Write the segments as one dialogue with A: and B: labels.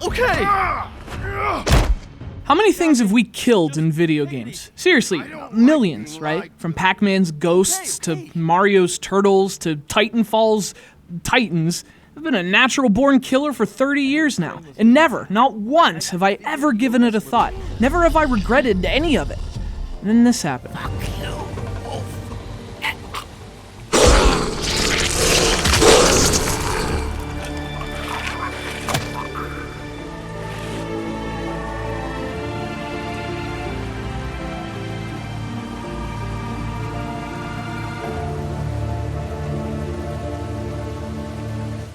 A: Okay.
B: How many things have we killed in video games? Seriously, millions, right? From Pac-Man's ghosts to Mario's turtles to Titanfall's titans. I've been a natural-born killer for 30 years now, and never, not once, have I ever given it a thought. Never have I regretted any of it. And then this happened.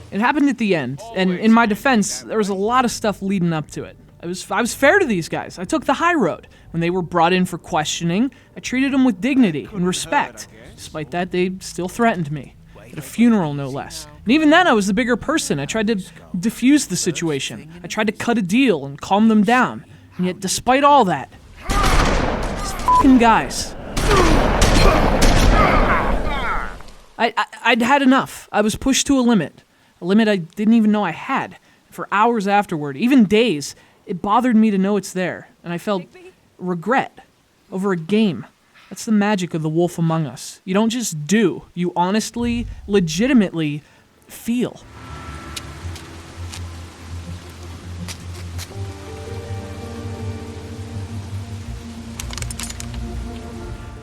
B: It happened at the end, and in my defense, there was a lot of stuff leading up to it. I was fair to these guys. I took the high road. When they were brought in for questioning, I treated them with dignity and respect. Despite that, they still threatened me. At a funeral, no less. And even then, I was the bigger person. I tried to diffuse the situation. I tried to cut a deal and calm them down. And yet, despite all that, these fucking guys... I'd had enough. I was pushed to a limit I didn't even know I had. For hours afterward, even days, it bothered me to know it's there, and I felt regret over a game. That's the magic of The Wolf Among Us. You don't just do, you honestly, legitimately feel.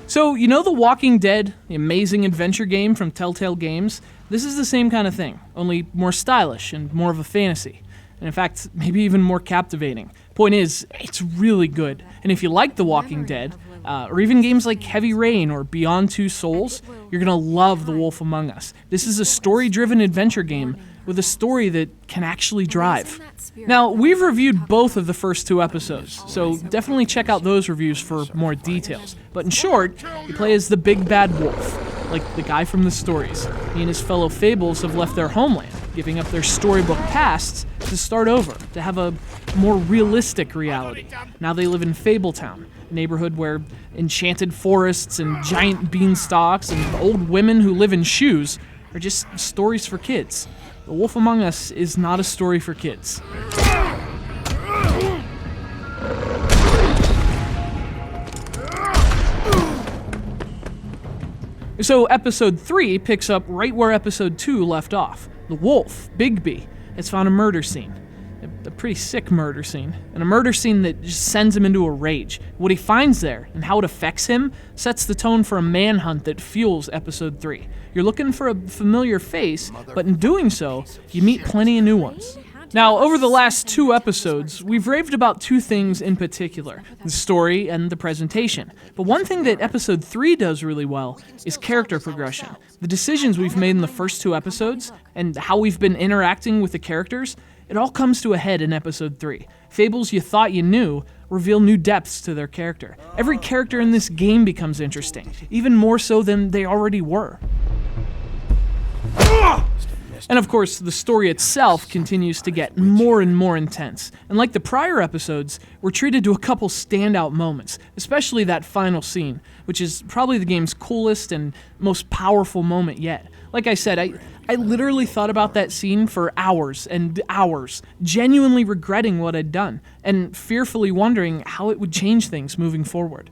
B: So, you know The Walking Dead, the amazing adventure game from Telltale Games? This is the same kind of thing, only more stylish and more of a fantasy. And in fact, maybe even more captivating. Point is, it's really good. And if you like The Walking Dead, or even games like Heavy Rain or Beyond Two Souls, you're gonna love The Wolf Among Us. This is a story-driven adventure game with a story that can actually drive. Now, we've reviewed both of the first 2 episodes, so definitely check out those reviews for more details. But in short, you play as the big bad wolf, like the guy from the stories. He and his fellow fables have left their homeland, giving up their storybook pasts to start over, to have a more realistic reality. Now they live in Fabletown, a neighborhood where enchanted forests and giant beanstalks and old women who live in shoes are just stories for kids. The Wolf Among Us is not a story for kids. So episode 3 picks up right where episode 2 left off. The wolf, Bigby, has found a murder scene. A pretty sick murder scene. And a murder scene that just sends him into a rage. What he finds there and how it affects him sets the tone for a manhunt that fuels episode 3. You're looking for a familiar face, but in doing so, you meet plenty of new ones. Now, over the last 2 episodes, we've raved about 2 things in particular, the story and the presentation. But one thing that episode 3 does really well is character progression. The decisions we've made in the first 2 episodes, and how we've been interacting with the characters, it all comes to a head in episode 3. Fables you thought you knew reveal new depths to their character. Every character in this game becomes interesting, even more so than they already were. And of course, the story itself continues to get more and more intense. And like the prior episodes, we're treated to a couple standout moments, especially that final scene, which is probably the game's coolest and most powerful moment yet. Like I said, I literally thought about that scene for hours and hours, genuinely regretting what I'd done, and fearfully wondering how it would change things moving forward.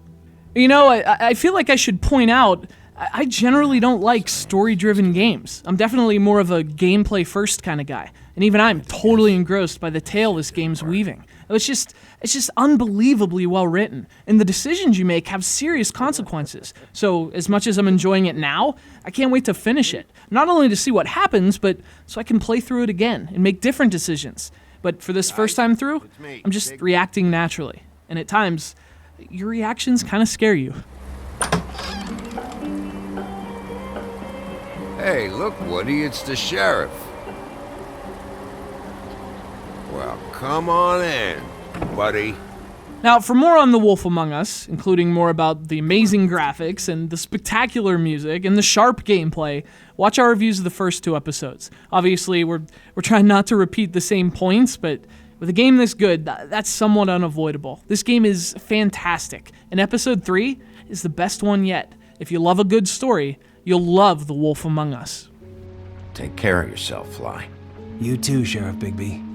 B: You know, I feel like I should point out, I generally don't like story-driven games. I'm definitely more of a gameplay-first kind of guy, and even I'm totally engrossed by the tale this game's weaving. It's just unbelievably well written, and the decisions you make have serious consequences. So, as much as I'm enjoying it now, I can't wait to finish it. Not only to see what happens, but so I can play through it again and make different decisions. But for this first time through, I'm just reacting naturally. And at times, your reactions kind of scare you.
C: Hey, look, Woody, it's the sheriff. Well, come on in, buddy.
B: Now, for more on The Wolf Among Us, including more about the amazing graphics and the spectacular music and the sharp gameplay, watch our reviews of the first 2 episodes. Obviously, we're trying not to repeat the same points, but with a game this good, that's somewhat unavoidable. This game is fantastic, and episode 3 is the best one yet. If you love a good story, you'll love The Wolf Among Us.
D: Take care of yourself, Fly.
E: You too, Sheriff Bigby.